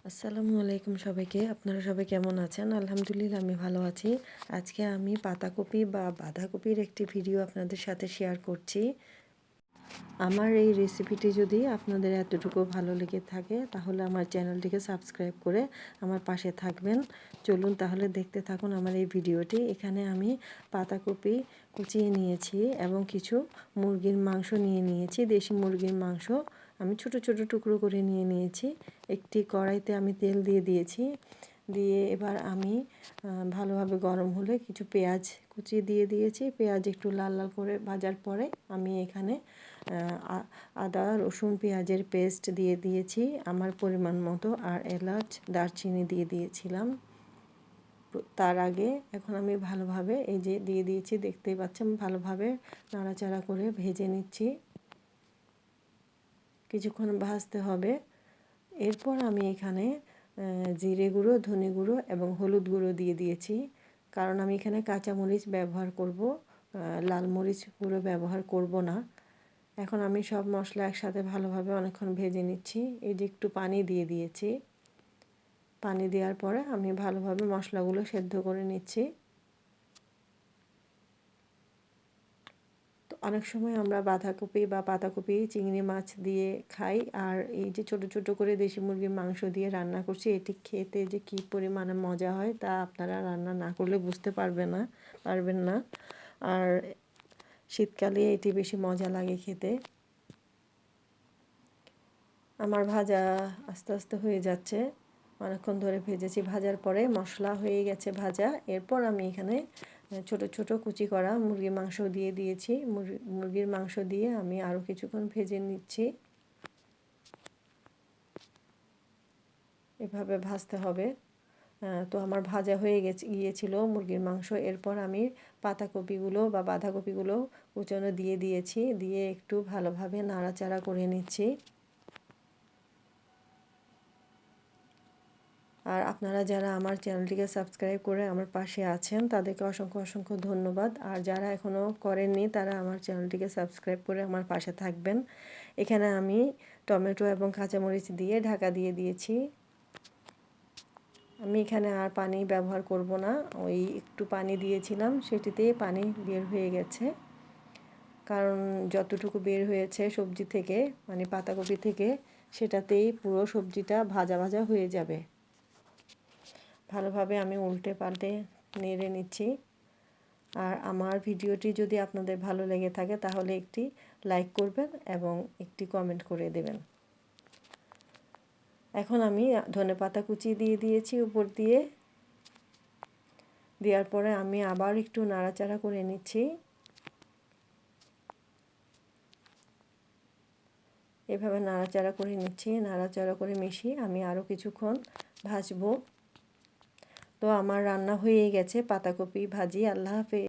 আসসালামু আলাইকুম সবাইকে। আপনারা সবাই কেমন আছেন? আলহামদুলিল্লাহ আমি ভালো আছি। আজকে আমি পাতাকপি বা বাঁধাকপির একটি ভিডিও আপনাদের সাথে শেয়ার করছি। আমার এই রেসিপিটি যদি আপনাদের এতটুকু ভালো লেগে থাকে তাহলে আমার চ্যানেলটিকে সাবস্ক্রাইব করে আমার পাশে থাকবেন। চলুন তাহলে দেখতে থাকুন আমার এই ভিডিওটি। এখানে আমি পাতাকপি কুচিয়ে নিয়েছি এবং কিছু মুরগির মাংস নিয়ে নিয়েছি। দেশি মুরগির মাংস আমি ছোট ছোট টুকরো করে নিয়ে নিয়েছি। একটি কড়াইতে আমি তেল দিয়ে দিয়েছি। দিয়ে এবার আমি ভালোভাবে গরম হলে কিছু পেঁয়াজ কুচিয়ে দিয়ে দিয়েছি। পেঁয়াজ একটু লাল লাল করে ভাজার পরে আমি এখানে আদা রসুন পেঁয়াজের পেস্ট দিয়ে দিয়েছি আমার পরিমাণ মতো, আর এলাচ দারচিনি দিয়ে দিয়েছিলাম তার আগে। এখন আমি ভালোভাবে এই যে দিয়ে দিয়েছি, দেখতেই পাচ্ছেন, ভালোভাবে নাড়াচাড়া করে ভেজে নিচ্ছি। কিছুক্ষণ ভাজতে হবে। এরপর আমি এখানে জিরে গুঁড়ো, ধনে গুঁড়ো এবং হলুদ গুঁড়ো দিয়ে দিয়েছি, কারণ আমি এখানে কাঁচামরিচ ব্যবহার করব, লাল মরিচ গুঁড়ো ব্যবহার করব না। এখন আমি সব মশলা একসাথে ভালোভাবে অনেকক্ষণ ভেজে নিচ্ছি। এই যে একটু পানি দিয়ে দিয়েছি। পানি দেওয়ার পরে আমি ভালোভাবে মশলাগুলো সেদ্ধ করে নিচ্ছি। তো অনেক সময় আমরা বাঁধাকপি বা পাতাকপি চিংড়ি মাছ দিয়ে খাই, আর এই যে ছোট ছোট করে দেশি মুরগির মাংস দিয়ে রান্না করছি, এটি খেতে যে কী পরিমাণে মজা হয় তা আপনারা রান্না না করলে বুঝতে পারবেন না। আর শীতকালে এটি বেশি মজা লাগে খেতে। আমার ভাজা আস্তে আস্তে হয়ে যাচ্ছে, অনেকক্ষণ ধরে ভেজেছি। ভাজার পরে মশলা হয়ে গেছে ভাজা। এরপর আমি এখানে ছোট ছোট কুচি করা মুরগির মাংস দিয়ে দিয়েছি। মুরগির মাংস দিয়ে আমি আরও কিছুক্ষণ ভেজে নিচ্ছি। এভাবে ভাজতে হবে। তো আমার ভাজা হয়ে গিয়েছিল মুরগির মাংস। এরপর আমি পাতাকপিগুলো বা বাঁধাকপিগুলো কুচনো দিয়ে দিয়েছি, দিয়ে একটু ভালোভাবে নাড়াচাড়া করে নিচ্ছি। আর আপনারা যারা আমার চ্যানেলটিকে সাবস্ক্রাইব করে আমার পাশে আছেন তাদেরকে অসংখ্য অসংখ্য ধন্যবাদ। আর যারা এখনও করেননি তারা আমার চ্যানেলটিকে সাবস্ক্রাইব করে আমার পাশে থাকবেন। এখানে আমি টমেটো এবং কাঁচামরিচ দিয়ে ঢাকা দিয়ে দিয়েছি। আমি এখানে আর পানি ব্যবহার করব না, ওই একটু পানি দিয়েছিলাম সেটিতেই পানি বের হয়ে গেছে। কারণ যতটুকু বের হয়েছে সবজি থেকে, মানে পাতাকপি থেকে, সেটাতেই পুরো সবজিটা ভাজা ভাজা হয়ে যাবে। ভালোভাবে আমি উল্টে পাল্টে নেড়ে নিচ্ছি। আর আমার ভিডিওটি যদি আপনাদের ভালো লেগে থাকে তাহলে একটি লাইক করবেন এবং একটি কমেন্ট করে দেবেন। এখন আমি ধনেপাতা কুচি দিয়ে দিয়েছি উপর দিয়ে। দেওয়ার পরে আমি আবার একটু নাড়াচাড়া করে নিচ্ছি। এভাবে নাড়াচাড়া করে নিচ্ছি। নাড়াচাড়া করে মিশিয়ে আমি আরও কিছুক্ষণ ভাজবো। তো আমার রান্না হয়ে গেছে পাতাকপি ভাজি। আল্লাহ হাফেজ।